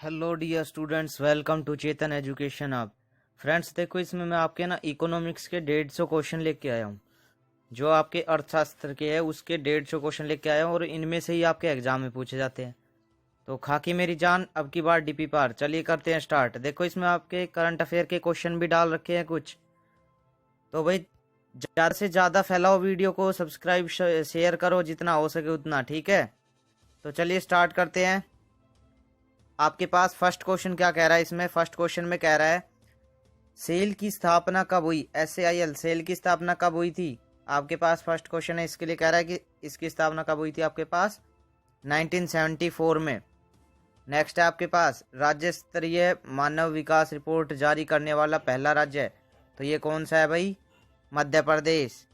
Hello dear students, welcome to Chetan education hub. Friends देखो, इसमें मैं आपके ना इकोनॉमिक्स के 150 क्वेश्चन लेके आया हूँ। जो आपके अर्थशास्त्र के है उसके 150 क्वेश्चन लेके आया हूँ और इनमें से ही आपके एग्जाम में पूछे जाते हैं। तो खाकी मेरी जान, अब की बार डीपी पार। चलिए करते हैं स्टार्ट। देखो, इसमें आपके करंट अफेयर के क्वेश्चन भी डाल रखे हैं कुछ। तो भाई ज़्यादा से ज़्यादा फैलाओ वीडियो को, सब्सक्राइब शेयर करो जितना हो सके उतना, ठीक है। तो चलिए स्टार्ट करते हैं। आपके पास फर्स्ट क्वेश्चन क्या कह रहा है? इसमें फर्स्ट क्वेश्चन में कह रहा है सेल की स्थापना कब हुई? SAIL सेल की स्थापना कब हुई थी? आपके पास फर्स्ट क्वेश्चन है, इसके लिए कह रहा है कि इसकी स्थापना कब हुई थी आपके पास 1974 में। नेक्स्ट है आपके पास राज्य स्तरीय मानव विकास रिपोर्ट जारी करने वाला पहला राज्य है, तो ये कौन सा है भाई? मध्य प्रदेश।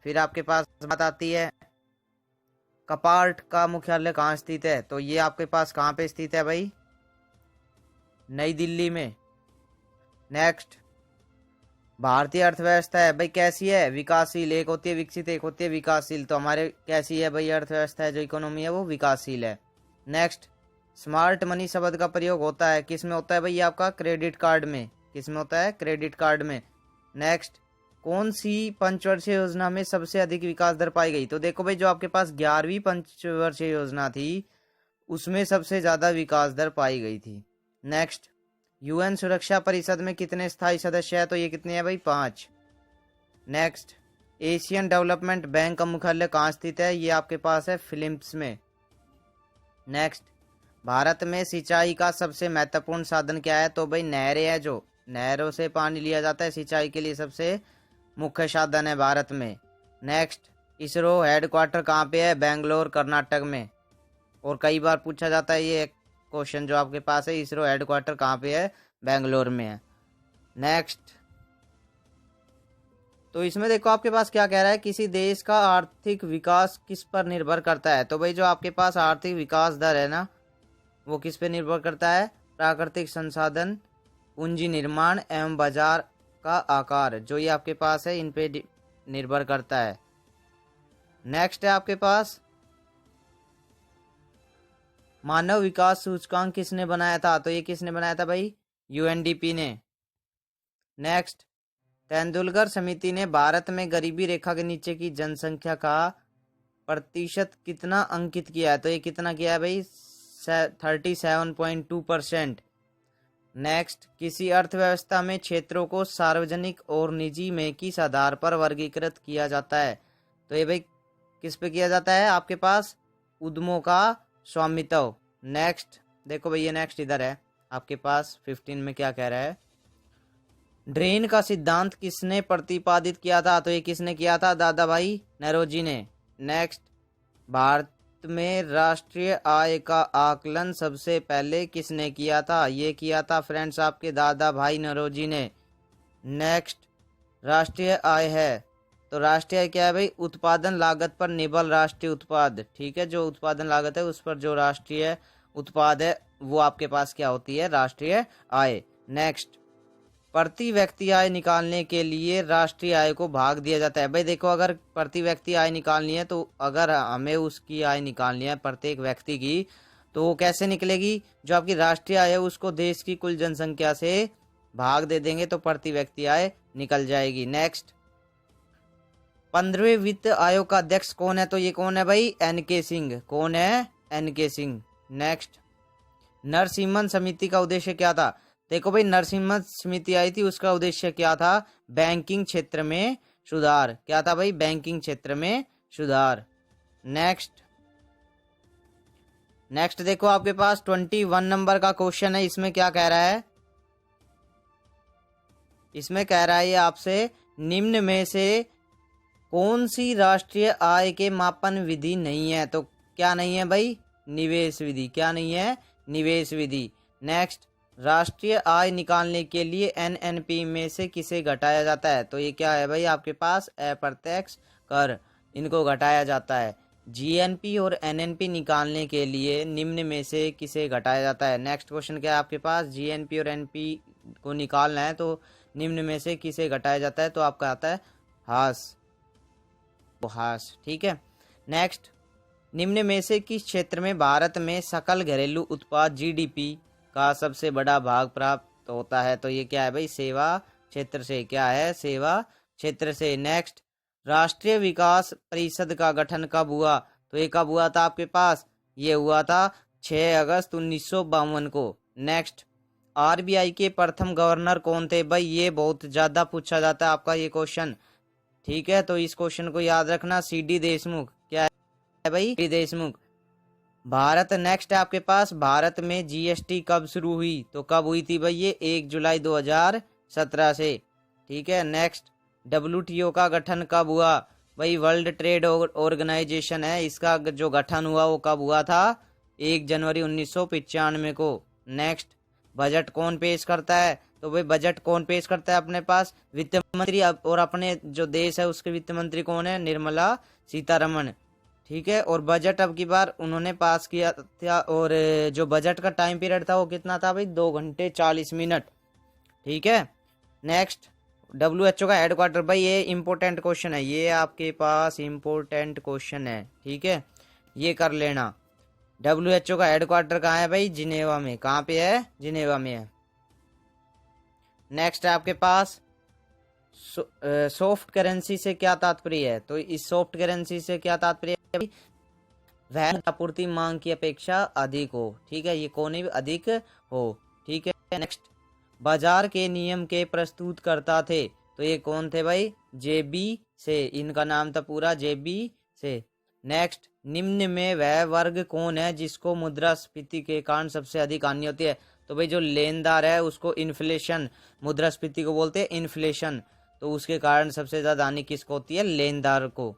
फिर आपके पास बात आती है कपार्ट का मुख्यालय कहाँ स्थित है, तो ये आपके पास कहाँ पे स्थित है भाई? नई दिल्ली में। नेक्स्ट, भारतीय अर्थव्यवस्था है भाई कैसी है? विकासशील। एक होती है विकसित, एक होती है विकासशील। तो हमारे कैसी है भाई अर्थव्यवस्था है, जो इकोनॉमी है वो विकासशील है। नेक्स्ट, स्मार्ट मनी शब्द का प्रयोग होता है किस में होता है भाई? आपका क्रेडिट कार्ड में। किस में होता है? क्रेडिट कार्ड में। नेक्स्ट, कौन सी पंचवर्षीय योजना में सबसे अधिक विकास दर पाई गई? तो देखो भाई, जो आपके पास 11वीं पंचवर्षीय योजना थी उसमें सबसे ज्यादा विकास दर पाई गई थी। नेक्स्ट, UN सुरक्षा परिषद में कितने स्थायी सदस्य है? तो ये कितने हैं भाई? 5। नेक्स्ट, एशियन डेवलपमेंट बैंक का मुख्यालय कहाँ स्थित है? ये आपके पास है फिलीपींस में। नेक्स्ट, भारत में सिंचाई का सबसे महत्वपूर्ण साधन क्या है? तो भाई नहरें हैं, जो नहरों से पानी लिया जाता है सिंचाई के लिए, सबसे मुख्य साधन है भारत में। नेक्स्ट, इसरो हेडक्वार्टर कहाँ पे है? बेंगलोर कर्नाटक में। और कई बार पूछा जाता है ये क्वेश्चन जो आपके पास है, इसरो हेडक्वार्टर कहाँ पे है? बेंगलोर में है। नेक्स्ट, तो इसमें देखो आपके पास क्या कह रहा है, किसी देश का आर्थिक विकास किस पर निर्भर करता है? तो भाई जो आपके पास आर्थिक विकास दर है ना, वो किस पे निर्भर करता है? प्राकृतिक संसाधन, पूंजी निर्माण एवं बाजार का आकार, जो ये आपके पास है इन पे निर्भर करता है। नेक्स्ट है आपके पास मानव विकास सूचकांक किसने बनाया था? तो ये किसने बनाया था भाई? UNDP ने। नेक्स्ट, तेंदुलकर समिति ने भारत में गरीबी रेखा के नीचे की जनसंख्या का प्रतिशत कितना अंकित किया है? तो ये कितना किया है भाई? 37.2%। नेक्स्ट, किसी अर्थव्यवस्था में क्षेत्रों को सार्वजनिक और निजी में किस आधार पर वर्गीकृत किया जाता है? तो ये भाई किस पे किया जाता है? आपके पास उद्यमों का स्वामित्व। नेक्स्ट, देखो भैया नेक्स्ट इधर है आपके पास 15 में क्या कह रहा है, ड्रेन का सिद्धांत किसने प्रतिपादित किया था? तो ये किसने किया था? दादा भाई नौरोजी ने। नेक्स्ट, भारत में राष्ट्रीय आय का आकलन सबसे पहले किसने किया था? ये किया था फ्रेंड्स आपके दादा भाई नौरोजी ने। नेक्स्ट, राष्ट्रीय आय है, तो राष्ट्रीय आय क्या है भाई? उत्पादन लागत पर निबल राष्ट्रीय उत्पाद, ठीक है। जो उत्पादन लागत है उस पर जो राष्ट्रीय उत्पाद है वो आपके पास क्या होती है? राष्ट्रीय आय। नेक्स्ट, प्रति व्यक्ति आय निकालने के लिए राष्ट्रीय आय को भाग दिया जाता है। भाई देखो, अगर प्रति व्यक्ति आय निकालनी है, तो अगर हमें उसकी आय निकालनी है प्रत्येक व्यक्ति की, तो वो कैसे निकलेगी? जो आपकी राष्ट्रीय आय है उसको देश की कुल जनसंख्या से भाग दे देंगे तो प्रति व्यक्ति आय निकल जाएगी। नेक्स्ट, 15वें वित्त आयोग का अध्यक्ष कौन है? तो ये कौन है भाई? NK सिंह। कौन है? NK सिंह। नेक्स्ट, नरसिम्हन समिति का उद्देश्य क्या था? देखो भाई, नरसिम्हन समिति आई थी, उसका उद्देश्य क्या था? बैंकिंग क्षेत्र में सुधार। क्या था भाई? बैंकिंग क्षेत्र में सुधार। नेक्स्ट देखो आपके पास 21 नंबर का क्वेश्चन है। इसमें क्या कह रहा है? इसमें कह रहा है ये आपसे, निम्न में से कौन सी राष्ट्रीय आय के मापन विधि नहीं है? तो क्या नहीं है भाई? निवेश विधि। क्या नहीं है? निवेश विधि। नेक्स्ट, राष्ट्रीय आय निकालने के लिए NNP में से किसे घटाया जाता है? तो ये क्या है भाई? आपके पास अप्रत्यक्ष कर, इनको घटाया जाता है। GNP और NNP निकालने के लिए निम्न में से किसे घटाया जाता है? नेक्स्ट क्वेश्चन क्या है आपके पास? GNP और NP को निकालना है तो निम्न में से किसे घटाया जाता है? तो आपका आता है ह्रास, ठीक है। नेक्स्ट, निम्न में से किस क्षेत्र में भारत में सकल घरेलू उत्पाद GDP का सबसे बड़ा भाग प्राप्त होता है, तो ये क्या है भाई, सेवा क्षेत्र से। क्या है, सेवा क्षेत्र से। नेक्स्ट, राष्ट्रीय विकास परिषद का गठन कब हुआ, तो ये कब हुआ था आपके पास, ये हुआ था 6 अगस्त 1952 को। नेक्स्ट, आरबीआई के प्रथम गवर्नर कौन थे भाई, ये बहुत ज्यादा पूछा जाता है आपका ये क्वेश्चन, ठीक है, तो इस क्वेश्चन को याद रखना, सीडी देशमुख। क्या है भाई, सीडी देशमुख। भारत, नेक्स्ट है आपके पास, भारत में जीएसटी कब शुरू हुई, तो कब हुई थी भाई, ये 1 जुलाई 2017 से, ठीक है। नेक्स्ट, डब्ल्यूटीओ का गठन कब हुआ भाई, वर्ल्ड ट्रेड ऑर्गेनाइजेशन है, इसका जो गठन हुआ वो कब हुआ था, 1 जनवरी 1995 को। नेक्स्ट, बजट कौन पेश करता है, तो भाई बजट कौन पेश करता है अपने पास, वित्त मंत्री, और अपने जो देश है उसके वित्त मंत्री कौन है, निर्मला सीतारमण, ठीक है। और बजट अब की बार उन्होंने पास किया था, और जो बजट का टाइम पीरियड था वो कितना था भाई, 2 घंटे 40 मिनट, ठीक है। नेक्स्ट, डब्ल्यूएचओ का हेडक्वार्टर, भाई ये इंपॉर्टेंट क्वेश्चन है, ये आपके पास इंपॉर्टेंट क्वेश्चन है, ठीक है, ये कर लेना। डब्ल्यूएचओ का हेडक्वार्टर कहाँ है भाई, जिनेवा में। कहाँ पे है, जिनेवा में है। नेक्स्ट है आपके पास, सॉफ्ट करेंसी से क्या तात्पर्य है, तो इस सॉफ्ट करेंसी से क्या तात्पर्य है भाई, वह आपूर्ति मांग की अपेक्षा अधिक हो, ठीक है, ये कोने भी अधिक हो, ठीक है। नेक्स्ट, बाजार के नियम के प्रस्तुत करता थे, तो ये कौन थे भाई, जेबी से, इनका नाम था पूरा जेबी से। नेक्स्ट, निम्न में वह वर्ग कौन है जिसको मुद्रास्फीति के कारण सबसे अधिक हानि होती है, तो भाई जो लेनदार है उसको इन्फ्लेशन, मुद्रास्फीति को बोलते हैं इन्फ्लेशन, तो उसके कारण सबसे ज्यादा हानि किसको होती है, लेनदार को।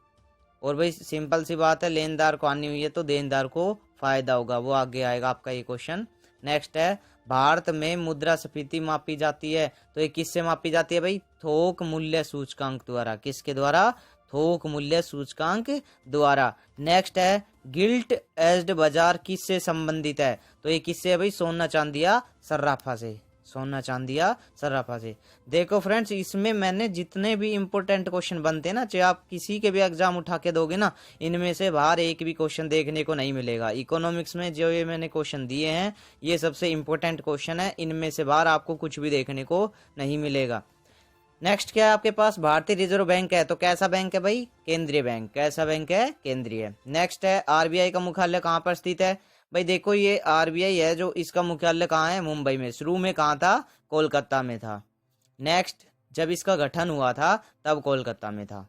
और भाई सिंपल सी बात है, लेनदार को हानि हुई है तो देनदार को फायदा होगा, वो आगे आएगा आपका ये क्वेश्चन। नेक्स्ट है, भारत में मुद्रास्फीति मापी जाती है, तो ये किससे मापी जाती है भाई, थोक मूल्य सूचकांक द्वारा। किसके द्वारा, थोक मूल्य सूचकांक द्वारा। नेक्स्ट है, गिल्ट एज्ड बाजार किससे संबंधित है, तो ये किससे है भाई, सोना चांदिया सर्राफा से, सोना चांदिया सर्राफा से। देखो फ्रेंड्स, इसमें मैंने जितने भी इंपॉर्टेंट क्वेश्चन बनते हैं ना, चाहे आप किसी के भी एग्जाम उठा के दोगे ना, इनमें से बाहर एक भी क्वेश्चन देखने को नहीं मिलेगा। इकोनॉमिक्स में जो ये मैंने क्वेश्चन दिए हैं ये सबसे इंपॉर्टेंट क्वेश्चन है, इनमें से बाहर आपको कुछ भी देखने को नहीं मिलेगा। नेक्स्ट क्या है आपके पास, भारतीय रिजर्व बैंक है, तो कैसा बैंक है भाई, केंद्रीय बैंक। कैसा बैंक है, केंद्रीय। नेक्स्ट है, आरबीआई का मुख्यालय कहाँ पर स्थित है, भाई देखो ये आरबीआई है जो, इसका मुख्यालय कहाँ है, मुंबई में। शुरू में कहाँ था, कोलकाता में था। नेक्स्ट, जब इसका गठन हुआ था तब कोलकाता में था।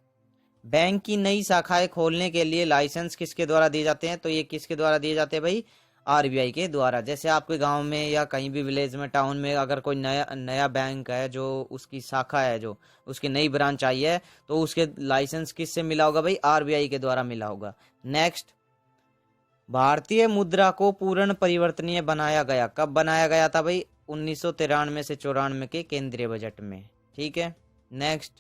बैंक की नई शाखाएं खोलने के लिए लाइसेंस किसके द्वारा दिए जाते हैं, तो ये किसके द्वारा दिए जाते हैं भाई, आरबीआई के द्वारा। जैसे आपके गांव में या कहीं भी विलेज में, टाउन में अगर कोई नया नया बैंक है जो उसकी शाखा है, जो उसकी नई ब्रांच आई है, तो उसके लाइसेंस किससे मिला होगा भाई, आरबीआई के द्वारा मिला होगा। नेक्स्ट, भारतीय मुद्रा को पूर्ण परिवर्तनीय बनाया गया, कब बनाया गया था भाई, 1993 से 94 के केंद्रीय बजट में, ठीक है। नेक्स्ट,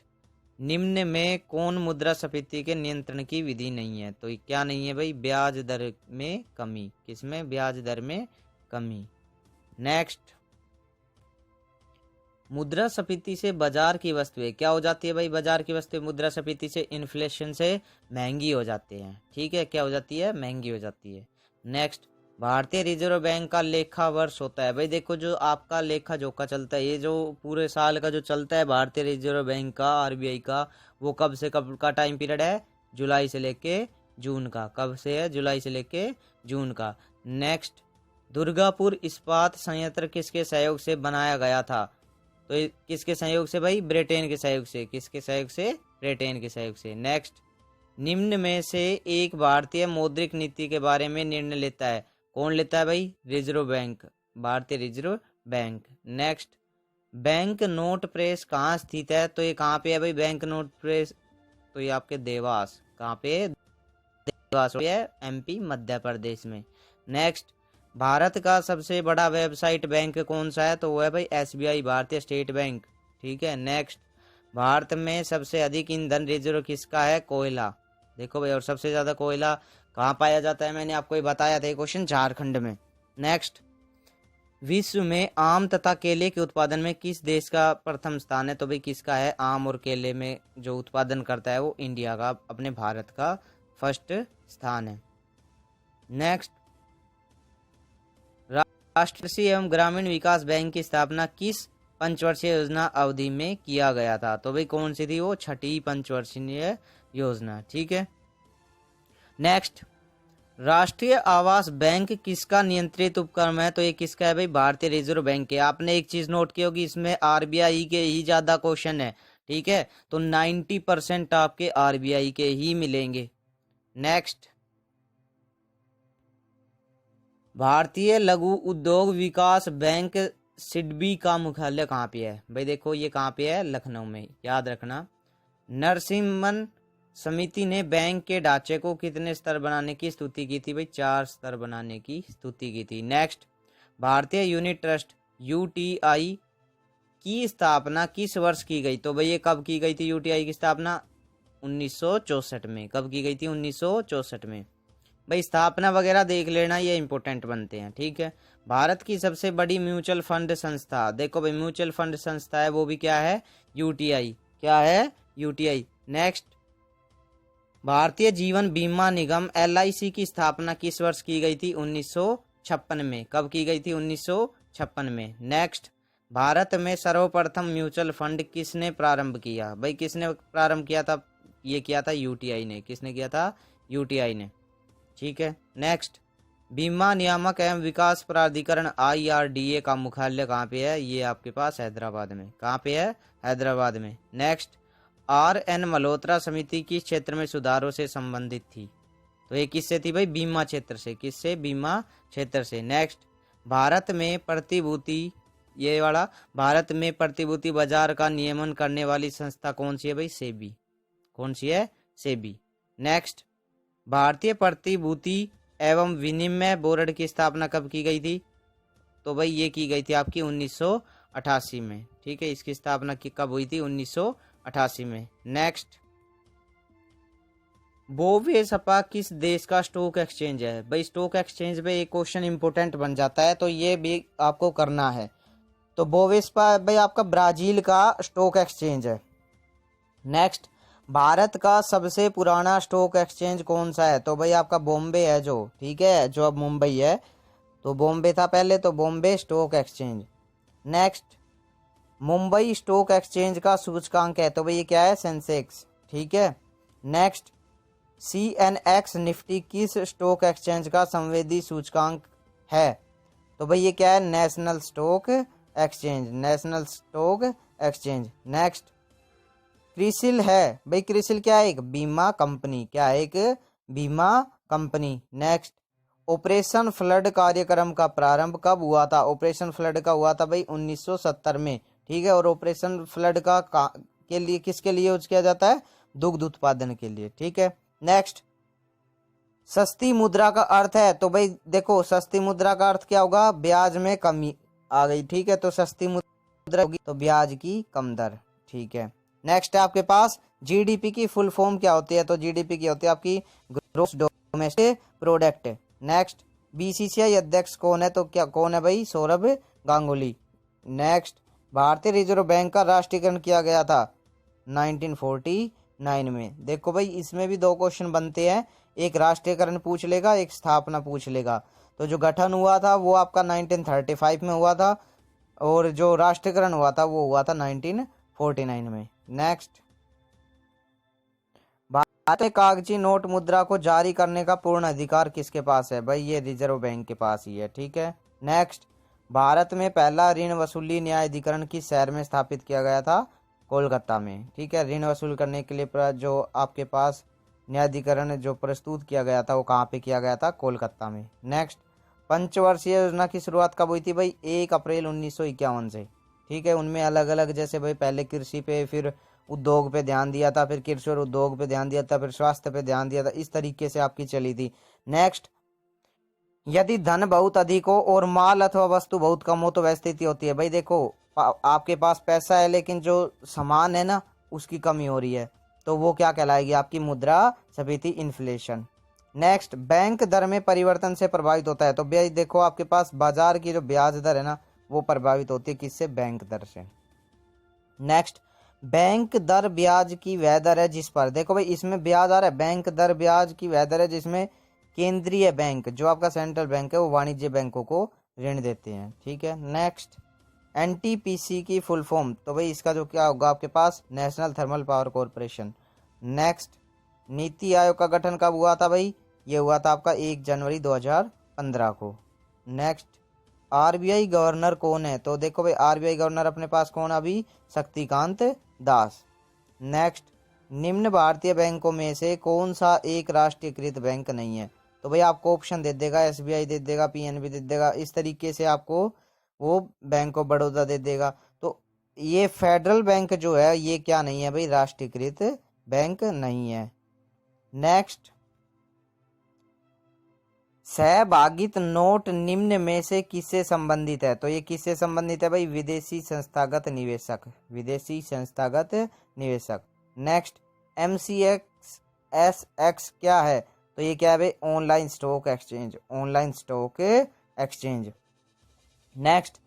निम्न में कौन मुद्रास्फीति के नियंत्रण की विधि नहीं है, तो क्या नहीं है भाई, ब्याज दर में कमी। किसमें, ब्याज दर में कमी। नेक्स्ट, मुद्रास्फीति से बाजार की वस्तुएं क्या हो जाती है भाई, बाजार की वस्तुएं मुद्रास्फीति से, इन्फ्लेशन से महंगी हो जाती हैं, ठीक है, क्या हो जाती है, महंगी हो जाती है। नेक्स्ट, भारतीय रिजर्व बैंक का लेखा वर्ष होता है, भाई देखो जो आपका लेखा जोखा चलता है, ये जो पूरे साल का जो चलता है भारतीय रिजर्व बैंक का, आरबीआई का, वो कब से कब का टाइम पीरियड है, जुलाई से लेके जून का। कब से है, जुलाई से लेके जून का। नेक्स्ट, दुर्गापुर इस्पात संयंत्र किसके सहयोग से बनाया गया था, तो किसके सहयोग से भाई, ब्रिटेन के सहयोग से। किसके सहयोग से, ब्रिटेन के सहयोग से। नेक्स्ट, निम्न में से एक भारतीय मौद्रिक नीति के बारे में निर्णय लेता है, कौन लेता है भाई, रिजर्व बैंक, भारतीय reserve bank. Next, bank note press कहाँ स्थित है, तो ये कहाँ पे है भाई, बैंक नोट प्रेस, तो ये आपके देवास। कहाँ पे, देवास है, एमपी मध्य प्रदेश में। नेक्स्ट, भारत का सबसे बड़ा वेबसाइट बैंक कौन सा है, तो वो है भाई एसबीआई, भारतीय स्टेट बैंक, ठीक है। नेक्स्ट, भारत में सबसे अधिक ईंधन रिजर्व किसका है, कोयला। देखो भाई, और सबसे ज्यादा कोयला कहाँ पाया जाता है, मैंने आपको ये बताया था क्वेश्चन, झारखंड में। नेक्स्ट, विश्व में आम तथा केले के उत्पादन में किस देश का प्रथम स्थान है, तो भाई किसका है, आम और केले में जो उत्पादन करता है वो इंडिया का, अपने भारत का फर्स्ट स्थान है। नेक्स्ट, राष्ट्रीय एवं ग्रामीण विकास बैंक की स्थापना किस पंचवर्षीय योजना अवधि में किया गया था? तो भाई कौन सी थी वो? छठी पंचवर्षीय योजना। ठीक है। नेक्स्ट, राष्ट्रीय आवास बैंक किसका नियंत्रित उपक्रम है? तो ये किसका है भाई? भारतीय रिजर्व बैंक है। आपने एक चीज नोट की होगी, इसमें आरबीआई के ही ज्यादा क्वेश्चन है। ठीक है, तो 90% आपके आरबीआई के ही मिलेंगे। नेक्स्ट, भारतीय लघु उद्योग विकास बैंक सिडबी का मुख्यालय कहाँ पे है? भाई देखो ये कहाँ पे है? लखनऊ में, याद रखना। नरसिम्हन समिति ने बैंक के ढांचे को कितने स्तर बनाने की स्तुति की थी? भाई 4 स्तर बनाने की स्तुति की थी। नेक्स्ट, भारतीय यूनिट ट्रस्ट यूटीआई की स्थापना किस वर्ष की गई? तो भाई ये कब की गई थी यूटीआई की स्थापना? 1964 में। कब की गई थी? 1964 में। भाई स्थापना वगैरह देख लेना, ये इंपॉर्टेंट बनते हैं। ठीक है। भारत की सबसे बड़ी म्यूचुअल फंड संस्था, देखो भाई म्यूचुअल फंड संस्था है वो भी क्या है? यूटीआई। क्या है? यूटीआई। नेक्स्ट, भारतीय जीवन बीमा निगम एलआईसी की स्थापना किस वर्ष की गई थी? 1956 में। कब की गई थी? 1956 में। नेक्स्ट, भारत में सर्वप्रथम म्यूचुअल फंड किसने प्रारंभ किया? भाई किसने प्रारंभ किया था? ये किया था यूटीआई ने। किसने किया था? यूटीआई ने। ठीक है। नेक्स्ट, बीमा नियामक एवं विकास प्राधिकरण आईआरडीए का मुख्यालय कहाँ पे है? ये आपके पास हैदराबाद में। कहाँ पे है? हैदराबाद में। Next, RN. मल्होत्रा समिति किस क्षेत्र में सुधारों से संबंधित थी? तो ये किससे थी भाई? बीमा क्षेत्र से। किससे? बीमा क्षेत्र से। नेक्स्ट, भारत में प्रतिभूति, ये वाला, भारत में प्रतिभूति बाजार का नियमन करने वाली संस्था कौन सी है भाई? सेबी। कौन सी है? सेबी। नेक्स्ट, भारतीय प्रतिभूति एवं विनिमय बोर्ड की स्थापना कब की गई थी? तो भाई ये की गई थी आपकी 1988 में। ठीक है, इसकी स्थापना कब हुई थी? 1988 में। नेक्स्ट, बोवे सपा किस देश का स्टॉक एक्सचेंज है? भाई स्टॉक एक्सचेंज पे एक क्वेश्चन इंपोर्टेंट बन जाता है, तो ये भी आपको करना है। तो बोवेस्पा भाई आपका ब्राजील का स्टॉक एक्सचेंज है। नेक्स्ट, भारत का सबसे पुराना स्टॉक एक्सचेंज कौन सा है? तो भाई आपका बॉम्बे है जो। ठीक है, जो अब मुंबई है, तो बॉम्बे था पहले, तो Bombay stock exchange. Next, Mumbai stock exchange का सूचकांक है, तो भाई ये क्या है? सेंसेक्स। ठीक है। नेक्स्ट, सीएनएक्स निफ्टी किस स्टॉक एक्सचेंज का संवेदी सूचकांक है? तो भाई ये क्या है? National stock exchange. National stock exchange. Next, CRISIL है। भाई क्रिसिल क्या है? एक बीमा कंपनी। क्या है? एक बीमा कंपनी। नेक्स्ट, ऑपरेशन फ्लड कार्यक्रम का प्रारंभ कब हुआ था? ऑपरेशन फ्लड का हुआ था भाई 1970 में। ठीक है, और ऑपरेशन फ्लड का के लिए किसके लिए यूज किया जाता है? दुग्ध उत्पादन के लिए। ठीक है। नेक्स्ट, सस्ती मुद्रा का अर्थ है? तो भाई देखो सस्ती मुद्रा का अर्थ क्या होगा? ब्याज में कमी आ गई। ठीक है, तो सस्ती मुद्रा होगी तो ब्याज की कम दर। ठीक है। नेक्स्ट है आपके पास जीडीपी की फुल फॉर्म क्या होती है? तो जीडीपी की होती है आपकी gross domestic product. Next, BCCI अध्यक्ष कौन है? तो क्या कौन है भाई? सौरभ गांगुली। नेक्स्ट, भारतीय रिजर्व बैंक का राष्ट्रीयकरण किया गया था 1949 में। देखो भाई इसमें भी 2 क्वेश्चन बनते हैं, एक राष्ट्रीयकरण पूछ लेगा, एक स्थापना पूछ लेगा। तो जो गठन हुआ था वो आपका 1935 में हुआ था, और जो राष्ट्रीयकरण हुआ था वो हुआ था 1949 में। नेक्स्ट, भारत में कागजी नोट मुद्रा को जारी करने का पूर्ण अधिकार किसके पास है? भाई ये रिजर्व बैंक के पास ही है। ठीक है। नेक्स्ट, भारत में पहला ऋण वसूली न्यायाधिकरण किस शहर में स्थापित किया गया था? कोलकाता में। ठीक है, ऋण वसूल करने के लिए जो आपके पास न्यायाधिकरण जो प्रस्तुत किया गया था वो कहाँ पे किया गया था? कोलकाता में। नेक्स्ट, पंचवर्षीय योजना की शुरुआत कब हुई थी? भाई 1 अप्रैल 1951 से। ठीक है, उनमें अलग अलग, जैसे भाई पहले कृषि पे, फिर उद्योग पे ध्यान दिया था, फिर कृषि और उद्योग पे ध्यान दिया था, फिर स्वास्थ्य पे ध्यान दिया था, इस तरीके से आपकी चली थी। नेक्स्ट, यदि धन बहुत अधिक हो और माल अथवा वस्तु बहुत कम हो तो वह स्थिति होती है। भाई देखो आपके पास पैसा है लेकिन जो सामान है ना उसकी कमी हो रही है, तो वो क्या कहलाएगी? आपकी मुद्रास्फीति, इन्फ्लेशन। नेक्स्ट, बैंक दर में परिवर्तन से प्रभावित होता है। तो भाई देखो आपके पास बाजार की जो ब्याज दर है ना वो प्रभावित होती है किससे? बैंक दर से। नेक्स्ट, बैंक दर ब्याज की वह दर है जिस पर, देखो भाई इसमें ब्याज आ रहा है, बैंक दर ब्याज की वह दर है जिसमें केंद्रीय बैंक जो आपका सेंट्रल बैंक है वो वाणिज्य बैंकों को ऋण देते हैं। ठीक है, नेक्स्ट एनटीपीसी की फुल फॉर्म, तो भाई इसका जो क्या होगा आपके पास, national thermal power corporation. Next, NITI Aayog का गठन कब हुआ था भाई, ये हुआ था आपका 1 जनवरी 2015 को। नेक्स्ट, आरबीआई गवर्नर कौन है, तो देखो भाई आरबीआई गवर्नर अपने पास कौन है अभी, शक्तिकांत दास। नेक्स्ट, निम्न भारतीय बैंकों में से कौन सा एक राष्ट्रीयकृत बैंक नहीं है, तो भाई आपको ऑप्शन दे देगा, एसबीआई दे देगा, पीएनबी दे देगा, इस तरीके से आपको वो बैंक ऑफ बड़ौदा दे देगा। तो ये फेडरल बैंक जो है ये क्या नहीं है भाई, राष्ट्रीयकृत बैंक नहीं है। नेक्स्ट, सहभागित नोट निम्न में से किससे संबंधित है, तो ये किससे संबंधित है भाई, विदेशी संस्थागत निवेशक, विदेशी संस्थागत निवेशक। नेक्स्ट, एमसीएक्स एसएक्स क्या है, तो ये क्या है भाई, online stock exchange, online stock exchange. Next,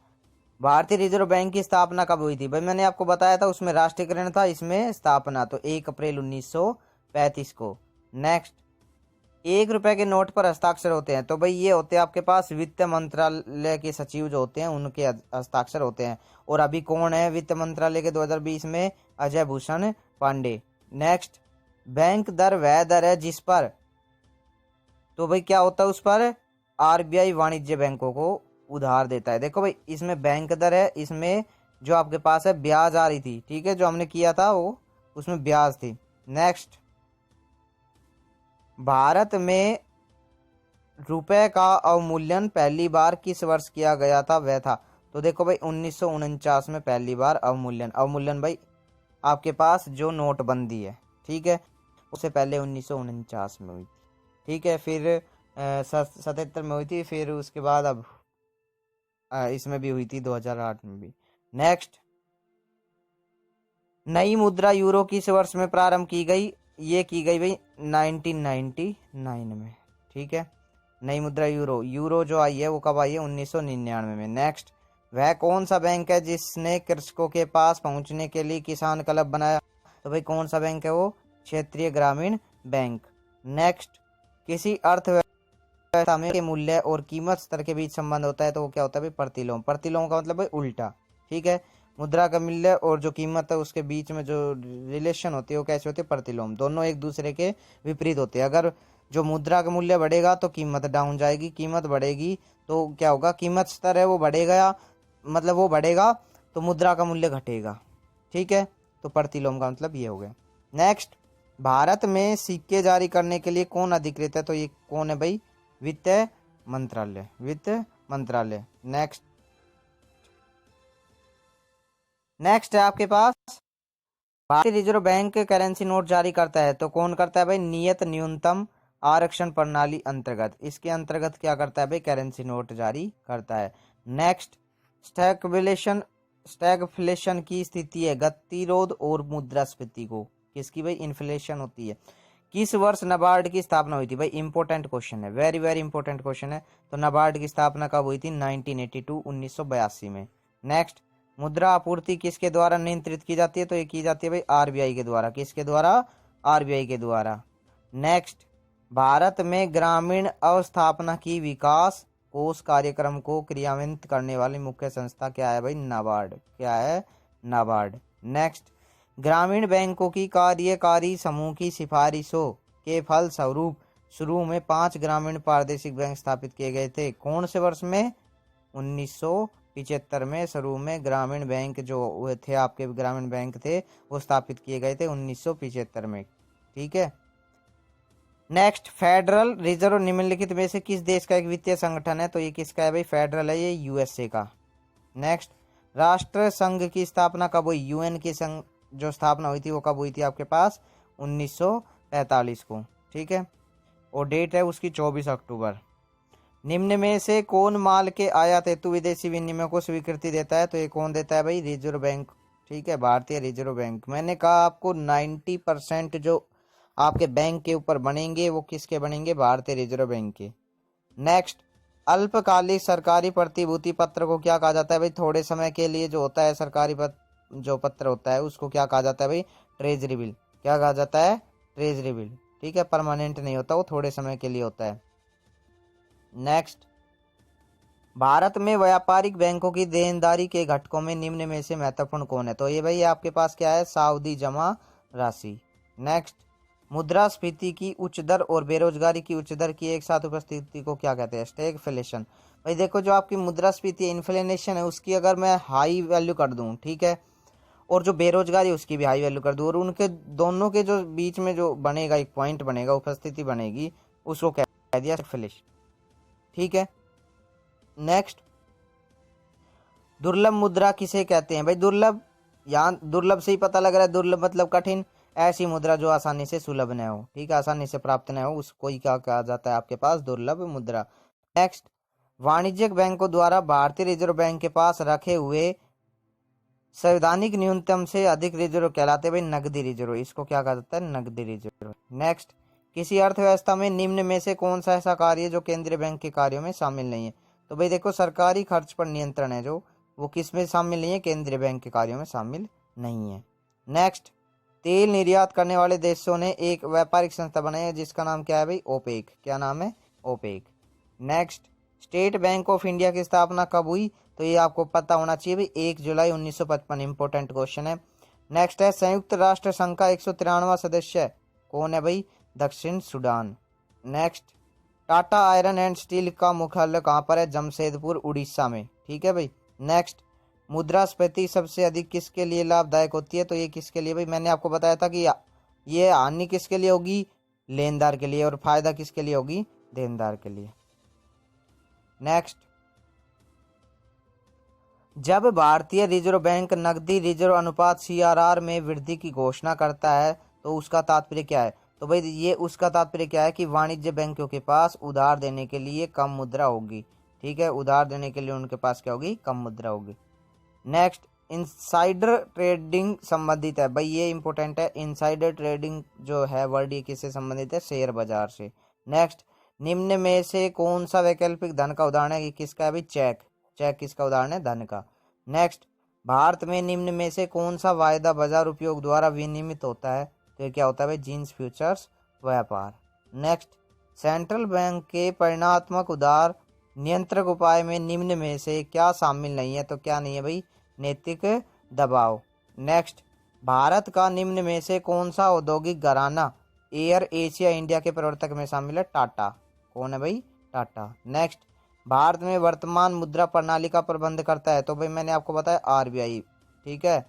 भारतीय रिजर्व बैंक की स्थापना कब हुई थी, भाई मैंने आपको बताया था उसमें राष्ट्रीयकरण था, इसमें स्थापना तो 1 अप्रैल 1935 को। नेक्स्ट, 1 रुपए के नोट पर हस्ताक्षर होते हैं, तो भाई ये होते हैं आपके पास वित्त मंत्रालय के सचिव जो होते हैं उनके हस्ताक्षर होते हैं। और अभी कौन है वित्त मंत्रालय के 2020 में, अजय भूषण पांडे। नेक्स्ट, बैंक दर वह दर है जिस पर, तो भाई क्या होता है उस पर, आरबीआई वाणिज्य बैंकों को उधार देता है। देखो भाई इसमें बैंक दर है, इसमें जो आपके पास है ब्याज आ रही थी, ठीक है, जो हमने किया था वो उसमें ब्याज थी। नेक्स्ट, भारत में रुपए का अवमूल्यन पहली बार किस वर्ष किया गया था, वह था, तो देखो भाई 1949 में पहली बार अवमूल्यन, अवमूल्यन भाई आपके पास जो नोटबंदी है, ठीक है, उससे पहले 1949 में हुई थी। ठीक है, फिर 77 में हुई थी, फिर उसके बाद अब इसमें भी हुई थी 2008 में भी। नेक्स्ट, नई मुद्रा यूरो किस वर्ष में प्रारंभ की गई, ये की गई भाई 1999 में। ठीक है, नई मुद्रा यूरो, यूरो जो आई है वो कब आई है, 1999 में। नेक्स्ट, वह कौन सा बैंक है जिसने कृषकों के पास पहुंचने के लिए किसान क्लब बनाया, तो भाई कौन सा बैंक है वो, क्षेत्रीय ग्रामीण बैंक। नेक्स्ट, किसी अर्थव्यवस्था में के मूल्य और कीमत स्तर के बीच संबंध होता है, तो वो क्या होता है भाई, प्रतिलोम, प्रतिलोम का मतलब भाई उल्टा। ठीक है, मुद्रा का मूल्य और जो कीमत है उसके बीच में जो रिलेशन होती है वो कैसे होती है, प्रतिलोम, दोनों एक दूसरे के विपरीत होते हैं। अगर जो मुद्रा का मूल्य बढ़ेगा तो कीमत डाउन जाएगी, कीमत बढ़ेगी तो क्या होगा, कीमत स्तर है वो बढ़ेगा, मतलब वो बढ़ेगा तो मुद्रा का मूल्य घटेगा। ठीक है, तो प्रतिलोम का मतलब ये हो गया। नेक्स्ट, भारत में सिक्के जारी करने के लिए कौन अधिकृत है, तो ये कौन है भाई, वित्त मंत्रालय, वित्त मंत्रालय। नेक्स्ट, नेक्स्ट है आपके पास, भारतीय रिजर्व बैंक करेंसी नोट जारी करता है, तो कौन करता है भाई, नियत न्यूनतम आरक्षण प्रणाली अंतर्गत, इसके अंतर्गत क्या करता है भाई, करेंसी नोट जारी करता है। नेक्स्ट, स्टैगफ्लेशन, स्टैगफ्लेशन की स्थिति है गतिरोध और मुद्रास्फीति को, किसकी भाई, इन्फ्लेशन होती है। किस वर्ष नाबार्ड की स्थापना हुई थी, भाई इंपॉर्टेंट क्वेश्चन है, वेरी वेरी इंपॉर्टेंट क्वेश्चन है। तो नाबार्ड की स्थापना कब हुई थी, 1982, 1982 में। नेक्स्ट, मुद्रा आपूर्ति किसके द्वारा नियंत्रित की जाती है, तो ये की जाती है भाई आरबीआई के द्वारा, किसके द्वारा, आरबीआई के द्वारा। नेक्स्ट, भारत में ग्रामीण अवस्थापना की विकास कोष कार्यक्रम को क्रियान्वित करने वाली मुख्य संस्था क्या है भाई, नाबार्ड, क्या है, नाबार्ड। नेक्स्ट, ग्रामीण बैंकों की कार्यकारी समूह की सिफारिशों के फल स्वरूप शुरू में 5 ग्रामीण प्रादेशिक बैंक स्थापित किए गए थे, कौन से वर्ष में, 1975 में शुरू में ग्रामीण बैंक जो हुए थे आपके ग्रामीण बैंक थे वो स्थापित किए गए थे 1975 में। ठीक है, नेक्स्ट, फेडरल रिजर्व निम्नलिखित में से किस देश का एक वित्तीय संगठन है, तो ये किसका है भाई, फेडरल है ये यूएसए का। नेक्स्ट, राष्ट्र संघ की स्थापना कब हुई, यूएन की संघ जो स्थापना हुई थी वो कब हुई थी आपके पास, 1945 को। ठीक है, और डेट है उसकी 24 अक्टूबर। निम्न में से कौन माल के आयात हेतु विदेशी विनिमय को स्वीकृति देता है, तो ये कौन देता है भाई, रिजर्व बैंक। ठीक है, भारतीय रिजर्व बैंक। मैंने कहा आपको 90% जो आपके बैंक के ऊपर बनेंगे वो किसके बनेंगे, भारतीय रिजर्व बैंक के। नेक्स्ट, अल्पकालिक सरकारी प्रतिभूति पत्र को क्या कहा जाता है भाई, थोड़े समय के लिए जो होता है सरकारी जो पत्र होता है उसको क्या कहा जाता है भाई, ट्रेजरी बिल, क्या कहा जाता है, ट्रेजरी बिल। ठीक है, परमानेंट नहीं होता, वो थोड़े समय के लिए होता है। नेक्स्ट, भारत में व्यापारिक बैंकों की देनदारी के घटकों में निम्न में से महत्वपूर्ण कौन है? तो ये भाई आपके पास क्या है? सावधि जमा राशि। नेक्स्ट, मुद्रास्फीति की उच्च दर और बेरोजगारी की उच्च दर की एक साथ उपस्थिति को क्या कहते हैं? स्टैगफ्लेशन। भाई देखो, जो आपकी मुद्रास्फीति इन्फ्लेशन है उसकी अगर मैं हाई वैल्यू कर दूं, ठीक है, और जो बेरोजगारी उसकी भी हाई वैल्यू कर दूं, और उनके दोनों के जो बीच में जो बनेगा एक पॉइंट बनेगा, उपस्थिति बनेगी, उसको कह दिया स्टैगफ्लेशन। ठीक है। नेक्स्ट, दुर्लभ मुद्रा किसे कहते हैं? भाई दुर्लभ, यहाँ दुर्लभ से ही पता लग रहा है, दुर्लभ मतलब कठिन, ऐसी मुद्रा जो आसानी से सुलभ न हो, ठीक है, आसानी से प्राप्त न हो, उसको ही क्या कहा जाता है आपके पास? दुर्लभ मुद्रा। नेक्स्ट, वाणिज्यिक बैंकों द्वारा भारतीय रिजर्व बैंक के पास रखे हुए संवैधानिक न्यूनतम से अधिक रिजर्व कहलाते भाई नकदी रिजर्व, इसको क्या कहा जाता है? नकदी रिजर्व। नेक्स्ट, किसी अर्थव्यवस्था में निम्न में से कौन सा ऐसा कार्य है जो केंद्रीय बैंक के कार्यों में शामिल नहीं है? तो भाई देखो, सरकारी खर्च पर नियंत्रण है जो, वो किस में शामिल नहीं है? केंद्रीय बैंक के कार्यों में शामिल नहीं है। नेक्स्ट, तेल निर्यात करने वाले देशों ने एक व्यापारिक संस्था बनाई है जिसका नाम क्या है भाई? ओपेक। क्या नाम है? OPEC. Next, State Bank of India की स्थापना कब हुई? तो ये आपको पता होना चाहिए भाई, 1 जुलाई 1955। इंपॉर्टेंट क्वेश्चन है। नेक्स्ट है, संयुक्त राष्ट्र संघ का 193वां सदस्य कौन है भाई? दक्षिण Sudan. Next, Tata iron and steel का मुख्यालय कहाँ पर है? जमशेदपुर, उड़ीसा में। ठीक है भाई। नेक्स्ट, मुद्रास्फीति सबसे अधिक किसके लिए लाभदायक होती है? तो ये किसके लिए भाई? मैंने आपको बताया था कि ये हानि किसके लिए होगी? लेनदार के लिए, और फायदा किसके लिए होगी? देनदार के लिए। नेक्स्ट, जब भारतीय रिजर्व बैंक नकदी रिजर्व अनुपात सीआरआर में वृद्धि की घोषणा करता है तो उसका तात्पर्य क्या है? तो भाई ये उसका तात्पर्य क्या है कि वाणिज्य बैंकों के पास उधार देने के लिए कम मुद्रा होगी। ठीक है, उधार देने के लिए उनके पास क्या होगी? कम मुद्रा होगी। नेक्स्ट, इनसाइडर ट्रेडिंग संबंधित है भाई, ये इंपॉर्टेंट है। इनसाइडर ट्रेडिंग जो है वर्ड, ये किससे संबंधित है? शेयर बाजार से। नेक्स्ट, निम्न में से कौन सा वैकल्पिक धन का उदाहरण है? कि किसका है भाई? चेक। चेक किसका उदाहरण है? धन का। नेक्स्ट, भारत में निम्न में से कौन सा वायदा बाजार उपयोग द्वारा विनियमित होता है? तो ये क्या होता है भाई? जींस फ्यूचर्स व्यापार। नेक्स्ट, सेंट्रल बैंक के परिणात्मक उदार नियंत्रक उपाय में निम्न में से क्या शामिल नहीं है? तो क्या नहीं है भाई? नैतिक दबाव। नेक्स्ट, भारत का निम्न में से कौन सा औद्योगिक घराना एयर एशिया इंडिया के प्रवर्तक में शामिल है? टाटा। कौन है भाई? टाटा। नेक्स्ट, भारत में वर्तमान मुद्रा प्रणाली का प्रबंध करता है? तो भाई मैंने आपको बताया आरबीआई। ठीक है,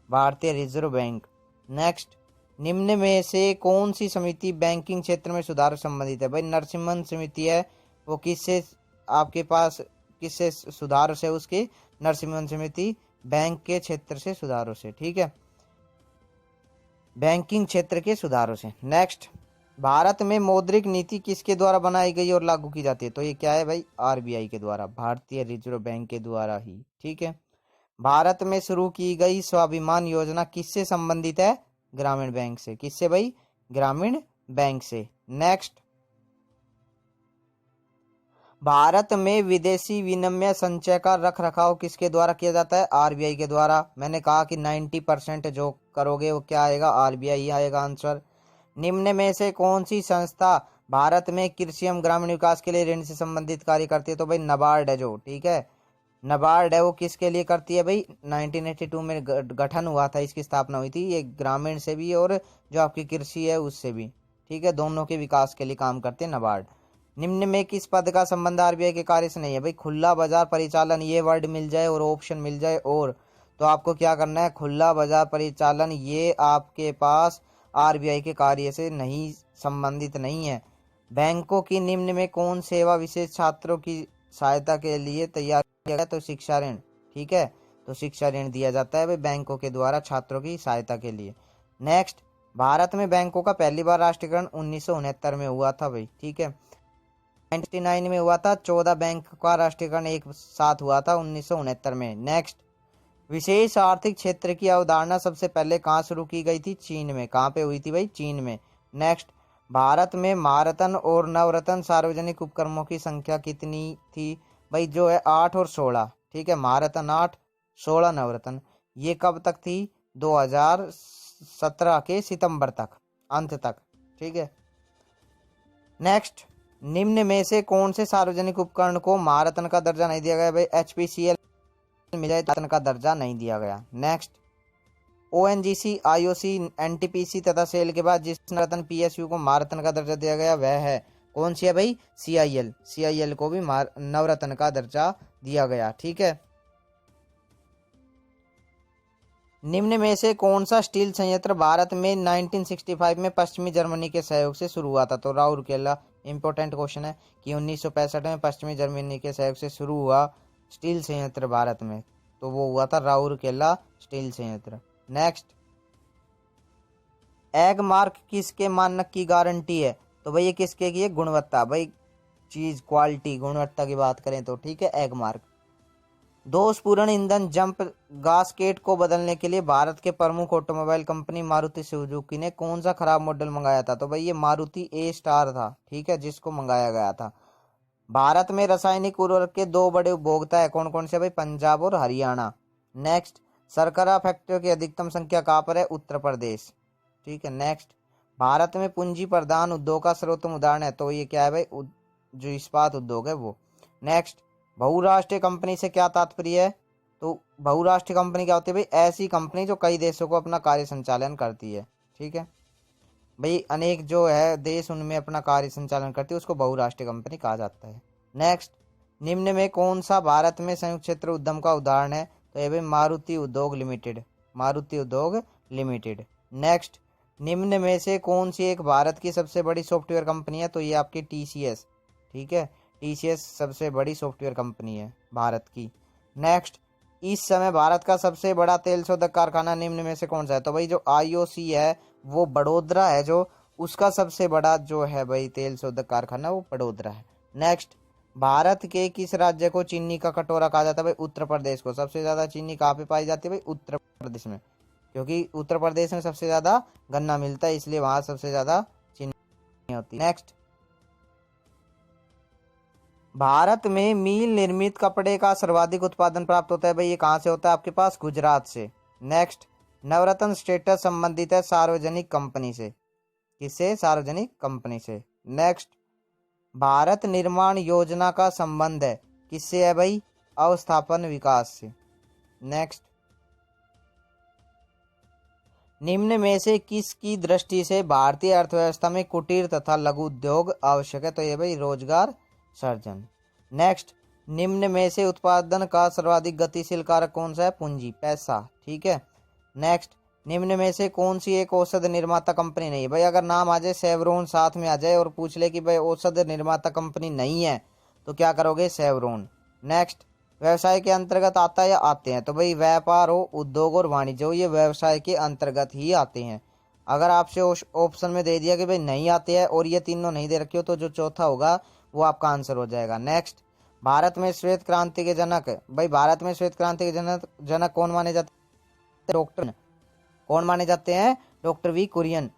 भारतीय रिजर्व बैंक। नेक्स्ट, निम्न में से कौन सी समिति बैंकिंग क्षेत्र में सुधार संबंधित है? भाई नरसिम्हन समिति है, वो किससे आपके पास किससे सुधार से? उसके नरसिम्हन समिति बैंक के क्षेत्र से सुधारों से। ठीक है, बैंकिंग क्षेत्र के सुधारों से। नेक्स्ट, भारत में मौद्रिक नीति किसके द्वारा बनाई गई और लागू की जाती है? तो ये क्या है भाई? आरबीआई के द्वारा, भारतीय रिजर्व बैंक के द्वारा ही। ठीक है, भारत में शुरू की गई स्वाभिमान योजना किससे संबंधित है? ग्रामीण बैंक से। किससे भाई? ग्रामीण बैंक से। नेक्स्ट, भारत में विदेशी विनिमय संचय का रख रखाव किसके द्वारा किया जाता है? आरबीआई के द्वारा। मैंने कहा कि 90% जो करोगे वो क्या आएगा? आरबीआई आएगा आंसर। निम्न में से कौन सी संस्था भारत में कृषि एवं ग्रामीण विकास के लिए ऋण से संबंधित कार्य करती है? तो भाई नाबार्ड है जो। ठीक है, नाबार्ड है, वो किसके लिए करती है भाई? 1982 में गठन हुआ था, इसकी स्थापना हुई थी। ये ग्रामीण से भी और जो आपकी कृषि है उससे भी। ठीक है, दोनों के विकास के लिए काम करते हैं नाबार्ड। निम्न में किस पद का संबंध आरबीआई के कार्य से नहीं है? भाई खुला बाजार परिचालन, ये वर्ड मिल जाए और ऑप्शन मिल जाए और, तो आपको क्या करना है? खुला बाजार परिचालन, ये आपके पास आरबीआई के कार्य से नहीं संबंधित नहीं है। बैंकों की निम्न में कौन सेवा विशेष छात्रों की सहायता के लिए तैयार किया गया? तो शिक्षा ऋण। ठीक है, तो शिक्षा ऋण दिया जाता है भाई बैंकों के द्वारा छात्रों की सहायता के लिए। नेक्स्ट, भारत में बैंकों का पहली बार राष्ट्रीयकरण 1969 में हुआ था भाई। ठीक है, 1999 में हुआ था। 14 बैंक का राष्ट्रीयकरण एक साथ हुआ था 1969 में। नेक्स्ट, विशेष आर्थिक क्षेत्र की अवधारणा सबसे पहले कहाँ शुरू की गई थी? चीन में। कहाँ पे हुई थी भाई? चीन में। नेक्स्ट, भारत में महारत्न और नवरत्न सार्वजनिक उपक्रमों की संख्या कितनी थी? भाई जो है 8 और 16। ठीक है, महारत्न 8, 16 नवरत्न। ये कब तक थी? 2017 के सितंबर तक, अंत तक। ठीक है। नेक्स्ट, निम्न में से कौन से सार्वजनिक उपकरण को महारत्न का दर्जा नहीं दिया गया? भाई HPCL मिला रत्न का दर्जा नहीं दिया गया। नेक्स्ट, ONGC, IOC, NTPC तथा सेल के बाद जिस रत्न PSU को महारत्न का दर्जा दिया गया वह है कौन सी है भाई? CIL को भी नवरत्न का दर्जा दिया गया। ठीक है। निम्न में से कौन सा स्टील संयंत्र भारत में 1965 में पश्चिमी जर्मनी के सहयोग से शुरू हुआ था? तो राउरकेला, इंपॉर्टेंट क्वेश्चन है कि 1965 में पश्चिमी जर्मनी के सहयोग से शुरू हुआ स्टील संयंत्र भारत में, तो वो हुआ था राउरकेला स्टील संयंत्र। नेक्स्ट, एग मार्क किसके मानक की गारंटी है? तो भाई ये किसके की है? गुणवत्ता, भाई चीज क्वालिटी गुणवत्ता की बात करें तो। ठीक है, एग मार्क। दोषपूर्ण ईंधन जंप गास्केट को बदलने के लिए भारत के प्रमुख ऑटोमोबाइल कंपनी मारुति सुजुकी ने कौन सा खराब मॉडल मंगाया था? तो भाई ये मारुति A* था। ठीक है, जिसको मंगाया गया था। भारत में रासायनिक उर्वरक के 2 बड़े उपभोक्ता है, कौन कौन से भाई? पंजाब और हरियाणा। नेक्स्ट, शर्करा फैक्ट्रियों की अधिकतम संख्या कहाँ पर है? उत्तर प्रदेश। ठीक है। नेक्स्ट, भारत में पूंजी प्रधान उद्योग का सर्वोत्तम उदाहरण है, तो ये क्या है भाई? जो इस्पात उद्योग है वो। नेक्स्ट, बहुराष्ट्रीय कंपनी से क्या तात्पर्य है? तो बहुराष्ट्रीय कंपनी क्या होती है भाई? ऐसी कंपनी जो कई देशों को अपना कार्य संचालन करती है। ठीक है भाई, अनेक जो है देश उनमें अपना कार्य संचालन करती है, उसको बहुराष्ट्रीय कंपनी कहा जाता है। नेक्स्ट, निम्न में कौन सा भारत में संयुक्त क्षेत्र उद्यम का उदाहरण है? तो ये भाई मारुति उद्योग लिमिटेड, मारुति उद्योग लिमिटेड। नेक्स्ट, निम्न में से कौन सी एक भारत की सबसे बड़ी सॉफ्टवेयर कंपनी है? तो ये आपकी TCS। ठीक है, TCS सबसे बड़ी सॉफ्टवेयर कंपनी है भारत की। नेक्स्ट, इस समय भारत का सबसे बड़ा तेल शोधक कारखाना निम्न में से कौन सा है? तो भाई जो IOC है वो बड़ोदरा है, जो उसका सबसे बड़ा जो है भाई तेल शोधक कारखाना वो बड़ोदरा है। नेक्स्ट, भारत के किस राज्य को चीनी का कटोरा कहा जाता है? भाई उत्तर प्रदेश को। सबसे ज्यादा चीनी कहाँ पे पाई जाती है? भाई उत्तर प्रदेश में, क्योंकि उत्तर प्रदेश में सबसे ज्यादा गन्ना मिलता है, इसलिए वहां सबसे ज्यादा चीनी होती है। नेक्स्ट, भारत में मील निर्मित कपड़े का सर्वाधिक उत्पादन प्राप्त होता है, भाई ये कहाँ से होता है? आपके पास गुजरात से। नेक्स्ट, नवरत्न स्टेटस संबंधित है सार्वजनिक कंपनी से, किससे? सार्वजनिक कंपनी से। नेक्स्ट, भारत निर्माण योजना का संबंध है किससे है भाई? अवस्थापन विकास से। नेक्स्ट, निम्न में से किसकी दृष्टि से भारतीय अर्थव्यवस्था में कुटीर तथा लघु उद्योग आवश्यक है? तो ये भाई रोजगार सर्जन। नेक्स्ट, निम्न में से उत्पादन का सर्वाधिक गतिशील कारक कौन सा है? पूंजी, पैसा। ठीक है। नेक्स्ट, निम्न में से कौन सी एक औषध निर्माता कंपनी नहीं है? भाई अगर नाम आ जाए सेवरॉन साथ में आ जाए और पूछ ले कि भाई औषध निर्माता कंपनी नहीं है, तो क्या करोगे? सेवरॉन। नेक्स्ट, व्यवसाय के अंतर्गत आता है या आते हैं? तो भाई व्यापार हो, उद्योग और वाणिज्य हो, ये व्यवसाय के अंतर्गत ही आते हैं। अगर आपसे ऑप्शन में दे दिया कि भाई नहीं आते हैं और ये तीनों नहीं दे रखे हो, तो जो चौथा होगा वो आपका आंसर हो जाएगा। नेक्स्ट, भारत में श्वेत क्रांति के जनक, भाई भारत में श्वेत क्रांति के जनक कौन माने जाते हैं? डॉक्टर। कौन माने जाते हैं? Doctor V Kurien.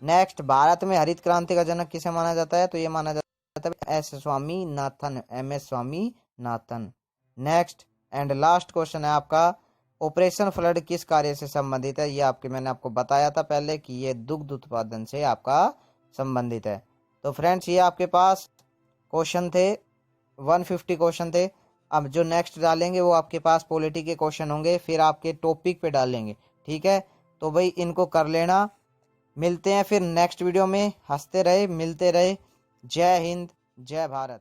Next, Bharat में हरित क्रांति का जनक किसे माना जाता है? तो ये माना जाता है S Swaminathan, MS Swaminathan. Next and last question है आपका, ऑपरेशन फ्लड किस कार्य से संबंधित है? ये मैंने आपको बताया था पहले कि ये दुग्ध उत्पादन से आपका संबंधित है। तो फ्रेंड्स, ये आपके पास क्वेश्चन थे, 150 क्वेश्चन थे। अब जो नेक्स्ट डालेंगे वो आपके पास पॉलिटी के क्वेश्चन होंगे, फिर आपके टॉपिक पे डालेंगे। ठीक है, तो भाई इनको कर लेना। मिलते हैं फिर नेक्स्ट वीडियो में। हंसते रहे, मिलते रहे। जय हिंद, जय भारत।